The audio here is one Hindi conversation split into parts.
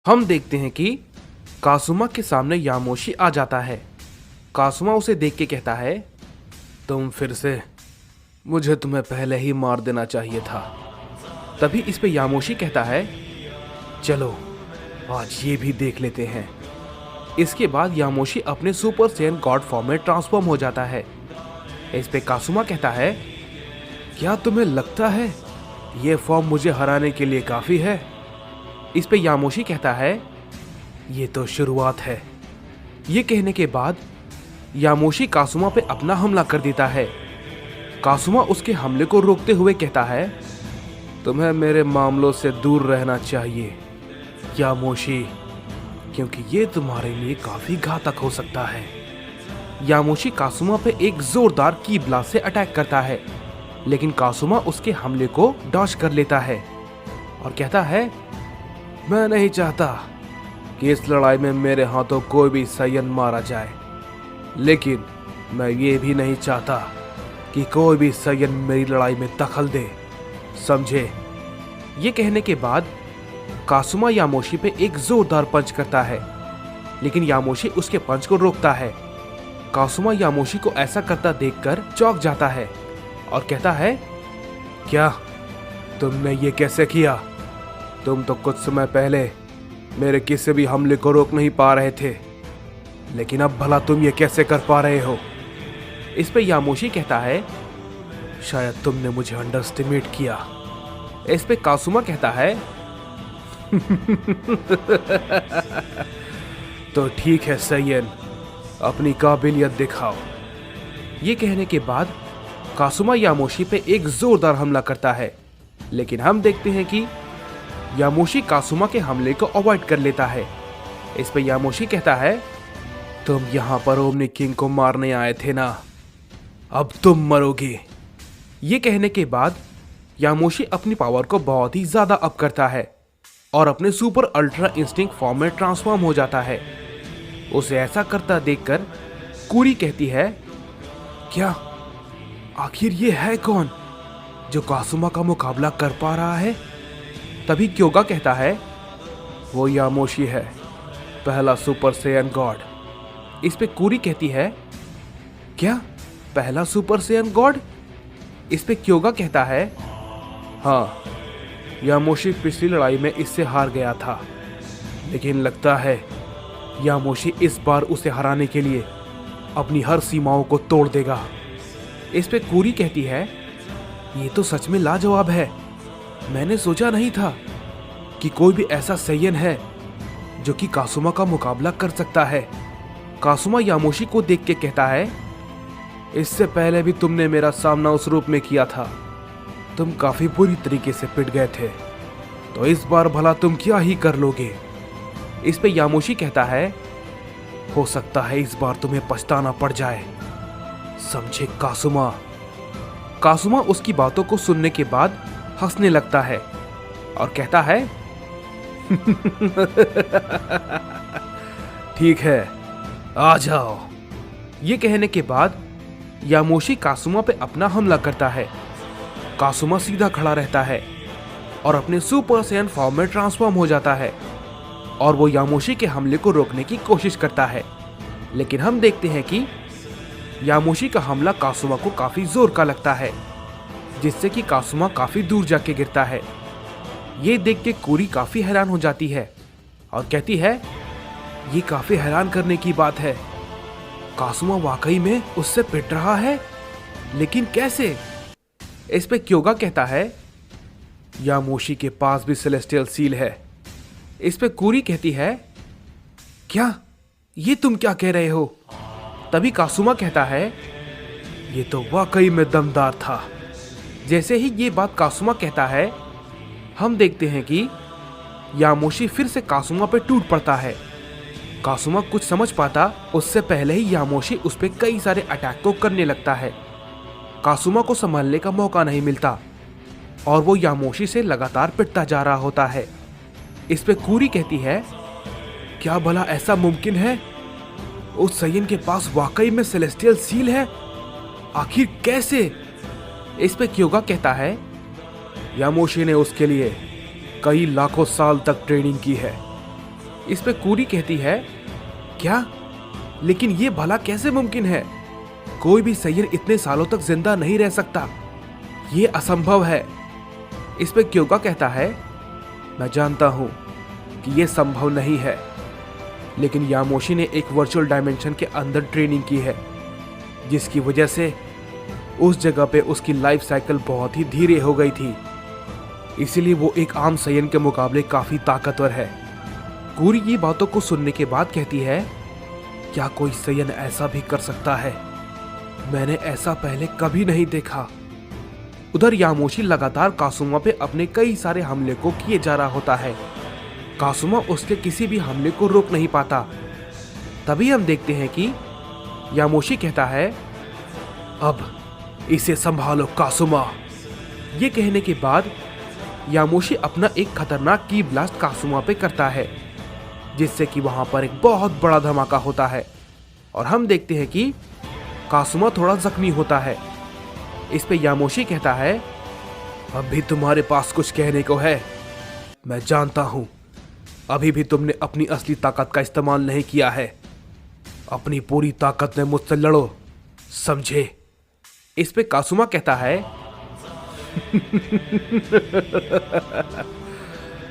हम देखते हैं कि कासुमा के सामने यामोशी आ जाता है। कासुमा उसे देख के कहता है, तुम फिर से, मुझे तुम्हें पहले ही मार देना चाहिए था। तभी इस पे यामोशी कहता है, चलो आज ये भी देख लेते हैं। इसके बाद यामोशी अपने सुपर सैयन गॉड फॉर्म में ट्रांसफॉर्म हो जाता है। इस पे कासुमा कहता है, क्या तुम्हें लगता है ये फॉर्म मुझे हराने के लिए काफी है? इस पे यामोशी कहता है, ये तो शुरुआत है। ये कहने के बाद यामोशी कासुमा पे अपना हमला कर देता है। कासुमा उसके हमले को रोकते हुए कहता है, तुम्हें मेरे मामलों से दूर रहना चाहिए यामोशी, क्योंकि ये तुम्हारे लिए काफी घातक हो सकता है। यामोशी कासुमा पे एक जोरदार की ब्लास्ट से अटैक करता है, लेकिन कासुमा उसके हमले को डॉज कर लेता है और कहता है, मैं नहीं चाहता कि इस लड़ाई में मेरे हाथों कोई भी सैयन मारा जाए, लेकिन मैं ये भी नहीं चाहता कि कोई भी सैयन मेरी लड़ाई में दखल दे, समझे? ये कहने के बाद कासुमा यामोशी पे एक जोरदार पंच करता है, लेकिन यामोशी उसके पंच को रोकता है। कासुमा यामोशी को ऐसा करता देखकर चौंक जाता है और कहता है, क्या तुमने ये कैसे किया? तुम तो कुछ समय पहले मेरे किसी भी हमले को रोक नहीं पा रहे थे, लेकिन अब भला तुम ये कैसे कर पा रहे हो? इस पे यामोशी कहता है, शायद तुमने मुझे अंडरस्टिमेट किया। इस पे कासुमा कहता है, तो ठीक है सैयन, अपनी काबिलियत दिखाओ। ये कहने के बाद कासुमा यामोशी पे एक जोरदार हमला करता है, लेकिन हम देखते हैं कि यामोशी कासुमा के हमले को अवॉइड कर लेता है। इस पे यामोशी कहता है, तुम यहां पर ओमनी किंग को मारने आए थे ना, अब तुम मरोगे। ये कहने के बाद यामोशी अपनी पावर को बहुत ही ज्यादा अप करता है और अपने सुपर अल्ट्रा इंस्टिंक्ट फॉर्म में ट्रांसफॉर्म हो जाता है। उसे ऐसा करता देखकर कुरी कहती है, क्या आखिर ये है कौन जो कासुमा का मुकाबला कर पा रहा है? तभी क्योगा कहता है, वो यामोशी है, पहला सुपर सैयन गॉड। इस पे कुरी कहती है, क्या पहला सुपर सैयन गॉड? इस पे क्योगा कहता है, हाँ, यामोशी पिछली लड़ाई में इससे हार गया था, लेकिन लगता है यामोशी इस बार उसे हराने के लिए अपनी हर सीमाओं को तोड़ देगा। इस पे कुरी कहती है, ये तो सच में लाजवाब है। मैंने सोचा नहीं था कि कोई भी ऐसा सैयन है जो कि कासुमा का मुकाबला कर सकता है। कासुमा यामोशी को देख के कहता है, इससे पहले भी तुमने मेरा सामना उस रूप में किया था, तुम काफी बुरी तरीके से पिट गए थे, तो इस बार भला तुम क्या ही कर लोगे? इस पे यामोशी कहता है, हो सकता है इस बार तुम्हें पछताना पड़ जाए, समझे कासुमा? कासुमा उसकी बातों को सुनने के बाद हंसने लगता है और कहता है, ठीक है, आ जाओ। ये कहने के बाद यामोशी कासुमा पे अपना हमला करता है। कासुमा सीधा खड़ा रहता है और अपने सुपर सैयन फॉर्म में ट्रांसफॉर्म हो जाता है और वो यामोशी के हमले को रोकने की कोशिश करता है, लेकिन हम देखते हैं कि यामोशी का हमला कासुमा को काफी जोर का लगता है, जिससे कि कासुमा काफी दूर जाके गिरता है। ये देख के कुरी काफी हैरान हो जाती है और कहती है, ये काफी हैरान करने की बात है, कासुमा वाकई में उससे पिट रहा है, लेकिन कैसे? इस पे क्योगा कहता है, यामोशी के पास भी सेलेस्टियल सील है। इस पे कुरी कहती है, क्या ये तुम क्या कह रहे हो? तभी कासुमा कहता है, ये तो वाकई में दमदार था। जैसे ही ये बात कासुमा कहता है, हम देखते हैं कि यामोशी फिर से कासुमा पे टूट पड़ता है। कासुमा कुछ समझ पाता उससे पहले ही यामोशी उस पे कई सारे अटैक को करने लगता है। कासुमा को संभालने का मौका नहीं मिलता और वो यामोशी से लगातार पिटता जा रहा होता है। इस पे कुरी कहती है, क्या भला ऐसा मुमकिन है? उस सैयन के पास वाकई में सेलेस्टियल सील है, आखिर कैसे? इस पे क्योगा कहता है, यामोशी ने उसके लिए कई लाखों साल तक ट्रेनिंग की है इस पे कूरी कहती है, क्या? लेकिन ये भला कैसे मुमकिन है? कोई भी सैयन इतने सालों तक जिंदा नहीं रह सकता, ये असंभव है। इस पे क्योगा कहता है, मैं जानता हूं कि ये संभव नहीं है, लेकिन यामोशी ने एक वर्चुअल डायमेंशन के अंदर ट्रेनिंग की है, जिसकी वजह से उस जगह पे उसकी लाइफ साइकिल बहुत ही धीरे हो गई थी, इसीलिए वो एक आम सैयन के मुकाबले काफी ताकतवर है। कूरी ये बातों को सुनने के बाद कहती है, क्या कोई सैयन ऐसा भी कर सकता है? मैंने ऐसा पहले कभी नहीं देखा। उधर यामोशी लगातार कासुमा पे अपने कई सारे हमले को किए जा रहा होता है। कासुमा उसके किसी भी हमले को रोक नहीं पाता। तभी हम देखते हैं कि यामोशी कहता है, अब इसे संभालो कासुमा। ये कहने के बाद यामोशी अपना एक खतरनाक की ब्लास्ट कासुमा पे करता है, जिससे कि वहां पर एक बहुत बड़ा धमाका होता है और हम देखते हैं कि कासुमा थोड़ा जख्मी होता है। इस पे यामोशी कहता है, अब भी तुम्हारे पास कुछ कहने को है? मैं जानता हूं, अभी भी तुमने अपनी असली ताकत का इस्तेमाल नहीं किया है। अपनी पूरी ताकत में मुझसे लड़ो, समझे? इस पे कासुमा कहता है,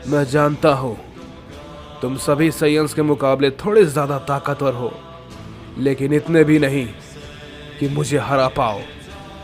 मैं जानता हूं तुम सभी सैयन्स के मुकाबले थोड़े ज्यादा ताकतवर हो, लेकिन इतने भी नहीं कि मुझे हरा पाओ,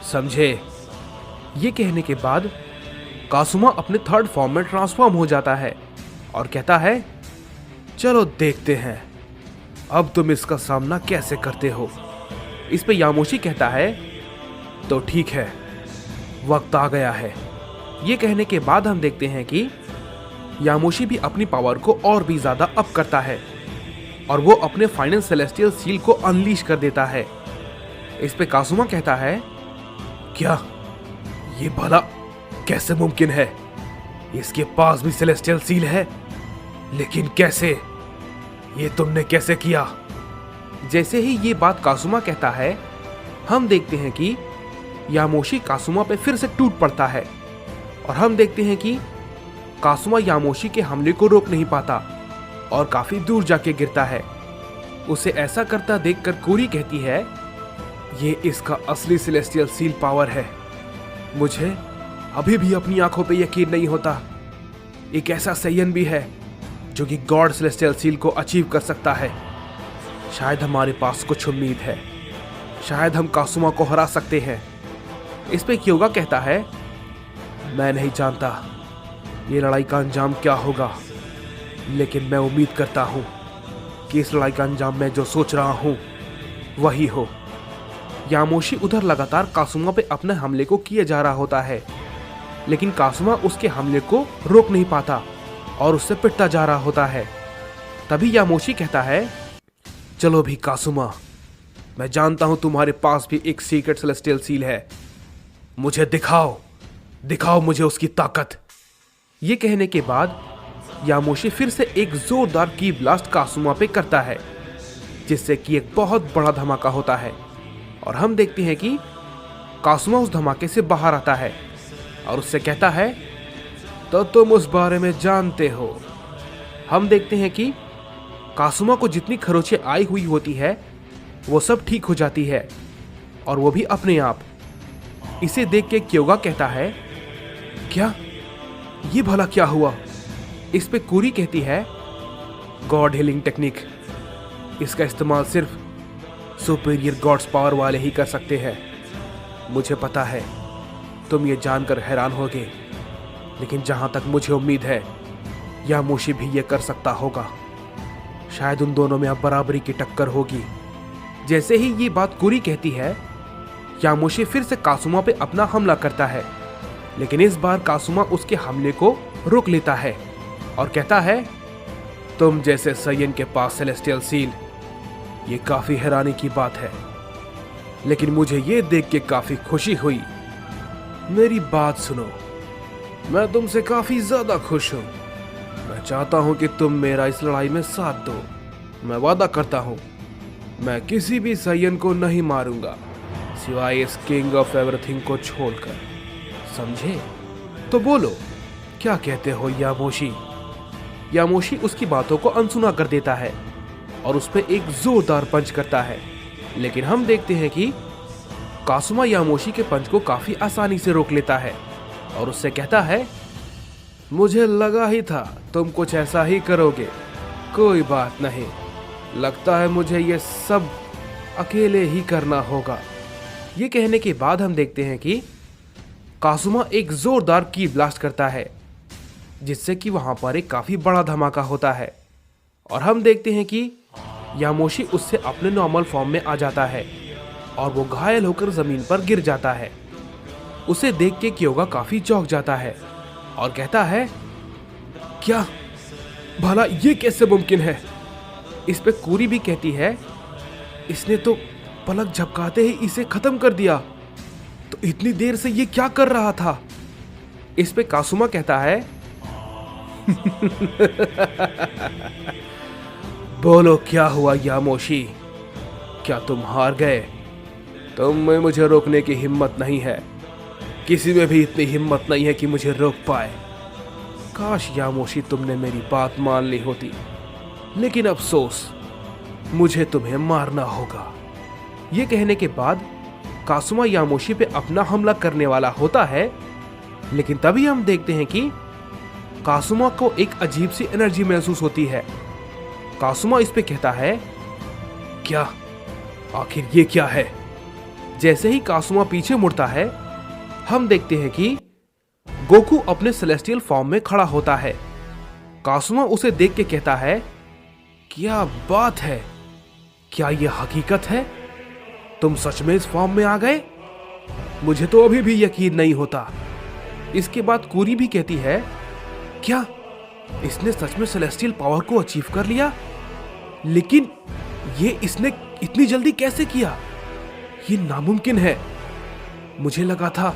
समझे? ये कहने के बाद कासुमा अपने थर्ड फॉर्म में ट्रांसफॉर्म हो जाता है और कहता है, चलो देखते हैं अब तुम इसका सामना कैसे करते हो। इस पे यामोशी कहता है, तो ठीक है, वक्त आ गया है। ये कहने के बाद हम देखते हैं कि यामोशी भी अपनी पावर को और भी ज्यादा अप करता है और वो अपने फाइनल सेलेस्टियल सील को अनलीश कर देता है। इस पे कासुमा कहता है, क्या ये भला कैसे मुमकिन है? इसके पास भी सेलेस्टियल सील है, लेकिन कैसे? ये तुमने कैसे किया? जैसे ही ये बात कासुमा कहता है, हम देखते हैं कि यामोशी कासुमा पे फिर से टूट पड़ता है और हम देखते हैं कि कासुमा यामोशी के हमले को रोक नहीं पाता और काफी दूर जाके गिरता है। उसे ऐसा करता देखकर कूरी कहती है, ये इसका असली सेलेस्टियल सील पावर है। मुझे अभी भी अपनी आंखों पे यकीन नहीं होता। एक ऐसा सैयन भी है जो कि गॉड सेलेस्टियल सील को अचीव कर सकता है। शायद हमारे पास कुछ उम्मीद है, शायद हम कासुमा को हरा सकते हैं। इस पे क्योगा कहता है, मैं नहीं जानता ये लड़ाई का अंजाम क्या होगा, लेकिन मैं उम्मीद करता हूं कि इस लड़ाई का अंजाम मैं जो सोच रहा हूं वही हो। यामोशी उधर लगातार कासुमा पे अपने हमले को किए जा रहा होता है, लेकिन कासुमा उसके हमले को रोक नहीं पाता और उससे पिटता जा रहा होता है। तभी यामोशी कहता है, चलो भी कासुमा, मैं जानता हूं तुम्हारे पास भी एक सीक्रेट सेलेस्टियल सील है, मुझे दिखाओ, दिखाओ मुझे उसकी ताकत। ये कहने के बाद यामोशी फिर से एक जोरदार की ब्लास्ट कासुमा पे करता है, जिससे कि एक बहुत बड़ा धमाका होता है और हम देखते हैं कि कासुमा उस धमाके से बाहर आता है और उससे कहता है, तो तुम उस बारे में जानते हो। हम देखते हैं कि कासुमा को जितनी खरोंचें आई हुई होती है वो सब ठीक हो जाती है और वो भी अपने आप। इसे देख के क्योगा कहता है, क्या ये भला क्या हुआ? इस पे कूरी कहती है, गॉड हीलिंग टेक्निक, इसका इस्तेमाल सिर्फ सुपीरियर गॉड्स पावर वाले ही कर सकते हैं। मुझे पता है तुम ये जानकर हैरान होगे, लेकिन जहां तक मुझे उम्मीद है यामोशी भी ये कर सकता होगा। शायद उन दोनों में अब बराबरी की टक्कर होगी। जैसे ही ये बात कूरी कहती है, यामोशी फिर से कासुमा पे अपना हमला करता है, लेकिन इस बार कासुमा उसके हमले को रोक लेता है और कहता है, तुम जैसे सैयन के पास सेलेस्टियल सील, ये काफी हैरानी की बात है, लेकिन मुझे ये देख के काफी खुशी हुई। मेरी बात सुनो, मैं तुमसे काफी ज्यादा खुश हूं। मैं चाहता हूं कि तुम मेरा इस लड़ाई में साथ दो। मैं वादा करता हूं, मैं किसी भी सैयन को नहीं मारूंगा सिवाय इस किंग ऑफ एवरीथिंग को छोड़कर, समझे? तो बोलो क्या कहते हो यामोशी? यामोशी उसकी बातों को अनसुना कर देता है और उस पर एक जोरदार पंच करता है। लेकिन हम देखते हैं कि कासुमा यामोशी के पंच को काफी आसानी से रोक लेता है और उससे कहता है, मुझे लगा ही था तुम कुछ ऐसा ही करोगे। कोई बात नहीं, लगता है मुझे ये सब अकेले ही करना होगा। ये कहने के बाद हम देखते हैं कि कासुमा एक जोरदार की ब्लास्ट करता है जिससे कि वहां पर एक काफी बड़ा धमाका होता है और हम देखते हैं कि यामोशी उससे अपने नॉर्मल फॉर्म में आ जाता है और वो घायल होकर जमीन पर गिर जाता है। उसे देख के क्योगा काफी चौंक जाता है और कहता है, क्या भला ये कैसे मुमकिन है? इस पे कूरी भी कहती है, इसने तो पलक झपकाते ही इसे खत्म कर दिया, तो इतनी देर से ये क्या कर रहा था? इस पे कासुमा कहता है, बोलो क्या हुआ यामोशी, क्या तुम हार गए? तुम में मुझे रोकने की हिम्मत नहीं है, किसी में भी इतनी हिम्मत नहीं है कि मुझे रोक पाए। काश यामोशी तुमने मेरी बात मान ली होती, लेकिन अफसोस, मुझे तुम्हें मारना होगा। ये कहने के बाद कासुमा यामोशी पे अपना हमला करने वाला होता है, लेकिन तभी हम देखते हैं कि कासुमा को एक अजीब सी एनर्जी महसूस होती है। कासुमा इस पे कहता है, क्या आखिर ये क्या है? जैसे ही कासुमा पीछे मुड़ता है, हम देखते हैं कि गोकू अपने सेलेस्टियल फॉर्म में खड़ा होता है। कासुमा उसे देख के कहता है, क्या बात है, क्या यह हकीकत है? तुम सच में इस फॉर्म में आ गए? मुझे तो अभी भी यकीन नहीं होता। इसके बाद कूरी भी कहती है, क्या इसने सच में सेलेस्टियल पावर को अचीव कर लिया? लेकिन ये इसने इतनी जल्दी कैसे किया? ये नामुमकिन है। मुझे लगा था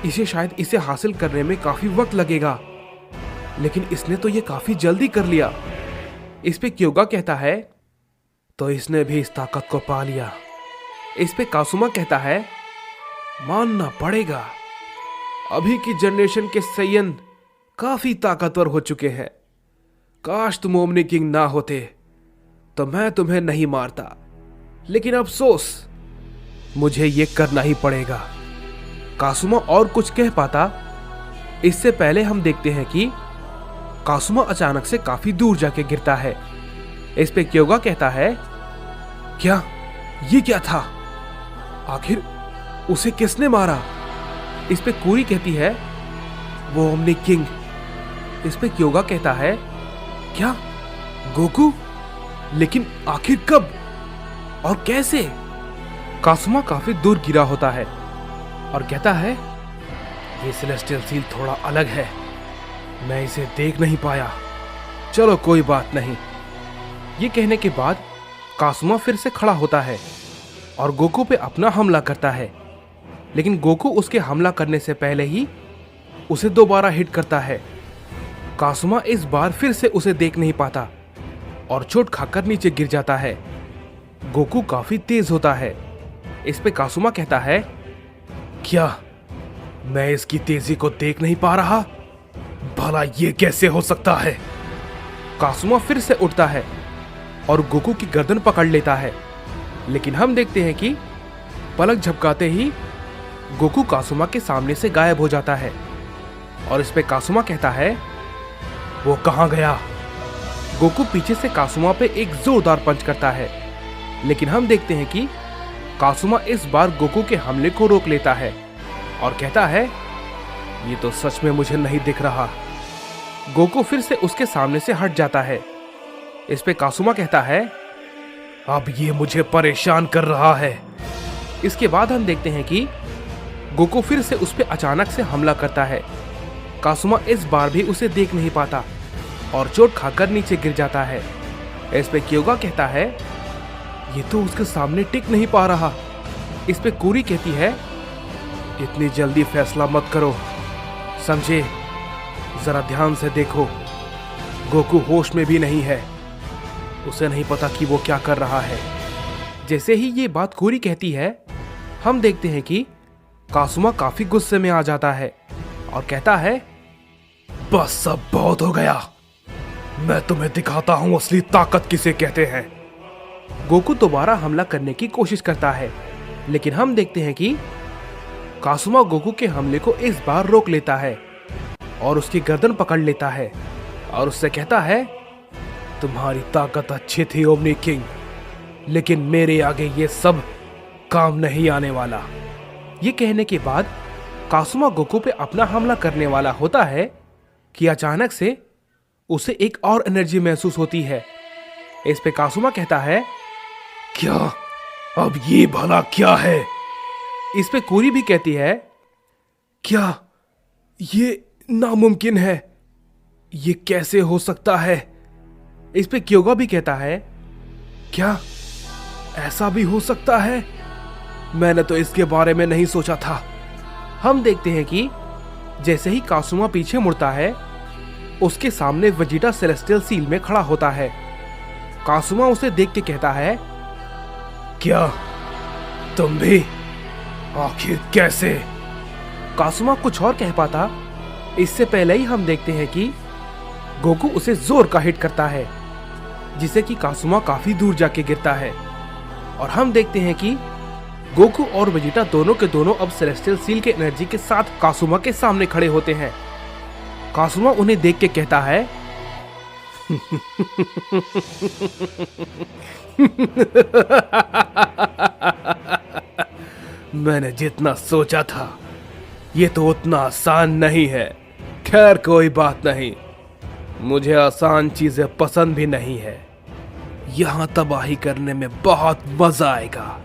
इसे हासिल करने में काफी वक्त लगेगा, लेकिन इसने तो ये काफी जल्दी कर लिया। इस पे क्योगा कहता है, तो इसने भी इस ताकत को पा लिया। इस पे कासुमा कहता है, मानना पड़ेगा, अभी की जनरेशन के सैयन काफी ताकतवर हो चुके हैं। काश तुम ओमनी किंग ना होते तो मैं तुम्हें नहीं मारता, लेकिन अफसोस, मुझे ये करना ही पड़ेगा। कासुमा और कुछ कह पाता, इससे पहले हम देखते हैं कि कासुमा अचानक से काफी दूर जाके गिरता है। इस पे क्योगा कहता है, क्या ये क्या था? आखिर उसे किसने मारा? इस पे कूरी कहती है, वो ओमनी किंग। इस पे क्योगा कहता है, क्या गोकू? लेकिन आखिर कब और कैसे? कासुमा काफी दूर गिरा होता है और कहता है, ये सेलेस्टियल सील थोड़ा अलग है, मैं इसे देख नहीं पाया। चलो कोई बात नहीं। ये कहने के बाद कासुमा फिर से खड़ा होता है और गोकू पे अपना हमला करता है, लेकिन गोकू उसके हमला करने से पहले ही उसे दोबारा हिट करता है। कासुमा इस बार फिर से उसे देख नहीं पाता और चोट खाकर नीचे गिर जाता है। गोकू काफी तेज होता है। इस पे कासुमा कहता है, क्या मैं इसकी तेजी को देख नहीं पा रहा? भला ये कैसे हो सकता है? कासुमा फिर से उठता है और गोकू की गर्दन पकड़ लेता है, लेकिन हम देखते हैं कि पलक झपकाते ही गोकू कासुमा के सामने से गायब हो जाता है। और इस पे कासुमा कहता है, वो कहां गया? गोकू पीछे से कासुमा पे एक जोरदार पंच करता है, लेकिन हम देखते हैं कि कासुमा इस बार गोकू के हमले को रोक लेता है और कहता है, ये तो सच में मुझे नहीं दिख रहा। गोकू फिर से उसके सामने से हट जाता है। इस पे कासुमा कहता है, अब ये मुझे परेशान कर रहा है। इसके बाद हम देखते हैं कि गोकू फिर से उस पे अचानक से हमला करता है। कासुमा इस बार भी उसे देख नहीं पाता और चोट खाकर नीचे गिर जाता है। इस पे क्योगा कहता है, ये तो उसके सामने टिक नहीं पा रहा। इस पे कूरी कहती है, इतनी जल्दी फैसला मत करो, समझे? जरा ध्यान से देखो, गोकू होश में भी नहीं है, उसे नहीं पता कि वो क्या कर रहा है। जैसे ही ये बात कूरी कहती है, हम देखते हैं कि कासुमा काफी गुस्से में आ जाता है और कहता है, बस सब बहुत हो गया, मैं तुम्हें दिखाता हूँ असली ताकत किसे कहते हैं। गोकू दोबारा हमला करने की कोशिश करता है, लेकिन हम देखते हैं कि कासुमा गोकू के हमले को इस बार रोक लेता है और उसकी गर्दन पकड़ लेता है और उससे कहता है, तुम्हारी ताकत अच्छी थी ओमनी किंग, लेकिन मेरे आगे ये सब काम नहीं आने वाला। ये कहने के बाद कासुमा गोकू पे अपना हमला करने वाला होता है कि अचानक से उसे एक और एनर्जी महसूस होती है। इस पे कासुमा कहता है, क्या अब ये भला क्या है? इस पे कोरी भी कहती है, क्या ये नामुमकिन है, ये कैसे हो सकता है? इस पे क्योगा भी कहता है, क्या ऐसा भी हो सकता है? मैंने तो इसके बारे में नहीं सोचा था। हम देखते हैं कि जैसे ही कासुमा पीछे मुड़ता है, उसके सामने वेजिटा सेलेस्टियल सील में खड़ा होता है। कासुमा उसे देख के कहता है, क्या तुम भी? आखिर कैसे? कासुमा कुछ और कह पाता इससे पहले ही हम देखते हैं कि गोकू उसे जोर का हिट करता है, जिसे कि कासुमा काफी दूर जाके गिरता है। और हम देखते हैं कि गोकू और वेजिटा दोनों के दोनों अब सेलेस्टियल सील के एनर्जी के साथ कासुमा के सामने खड़े होते हैं। कासुमा उन्हें देख के कहता है, मैंने जितना सोचा था ये तो उतना आसान नहीं है। खैर कोई बात नहीं, मुझे आसान चीजें पसंद भी नहीं है। यहां तबाही करने में बहुत मजा आएगा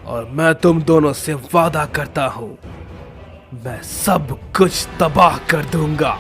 और मैं तुम दोनों से वादा करता हूं, मैं सब कुछ तबाह कर दूंगा।